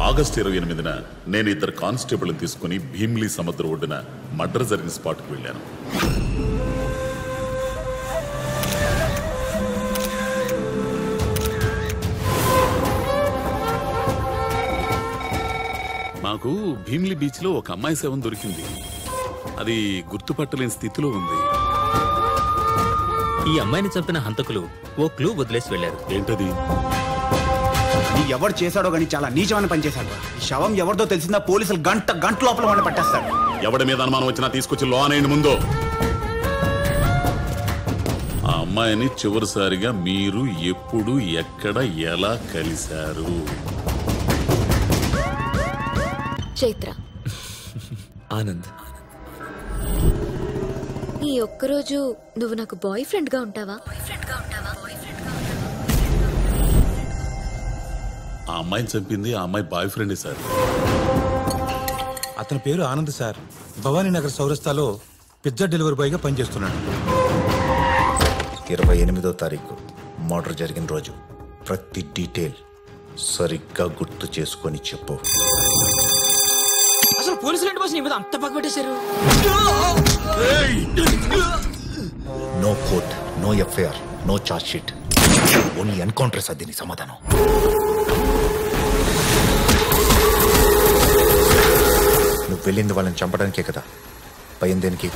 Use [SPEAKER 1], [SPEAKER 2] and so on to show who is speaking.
[SPEAKER 1] August 28న నేను 2 కానిస్టేబుల్ని తీసుకుని భీమ్లీ సముద్ర ఒడ్డున మర్డర్ జరిగిన స్పాట్కి వెళ్ళాను. మాకు భీమ్లీ బీచ్ లో ఒక అమ్మాయి శవం దొరికింది. అది గుర్తుపట్టలేని స్థితిలో ఉంది.
[SPEAKER 2] ఈ అమ్మాయిని చంపిన హంతకులు ఓ క్లూ వదిలేసి వెళ్లారు.
[SPEAKER 1] ఏంటది?
[SPEAKER 3] ఎవరు చేశాడో గానీ చాలా నీచమైన పని చేశాడు. ఈ శవం ఎవరిదో తెలిసిందా పోలీసులు గంట లోపల వాళ్ళని పట్టేస్తారు.
[SPEAKER 1] ఎవడి మీద అనుమానం వచ్చినా తీసుకొచ్చి లో అనేయండి ముందు. ఆ అమ్మాయిని చివరిసారిగా మీరు ఎప్పుడు ఎక్కడ ఎలా కలిశారు?
[SPEAKER 4] చైత్ర.
[SPEAKER 2] ఆనంద్.
[SPEAKER 4] ఈ ఒక్కరోజు నువ్వు నాకు బాయ్ ఫ్రెండ్ గా ఉంటావా?
[SPEAKER 1] ఆ అమ్మాయిని చంపింది ఆ అమ్మాయి బాయ్ ఫ్రెండే సార్.
[SPEAKER 5] అతని పేరు ఆనంద్ సార్. భవానీనగర్ చౌరస్తాలో పిజ్జా డెలివరీ బాయ్ గా పనిచేస్తున్నాడు.
[SPEAKER 6] 28వ తారీఖు మర్డర్ జరిగిన రోజు ప్రతి డీటెయిల్ సరిగ్గా గుర్తు చేసుకొని చెప్పు.
[SPEAKER 2] అసలు పోలీసులు ఏంటి బాస్ నీ మీద అంత పగబట్టేశారు?
[SPEAKER 6] No court, no FIR, no charge sheet, only encounter sir. దీనికి సమాధానం నువ్వు వెళ్ళింది వాళ్ళని చంపడానికే కదా. భయం దేనికి?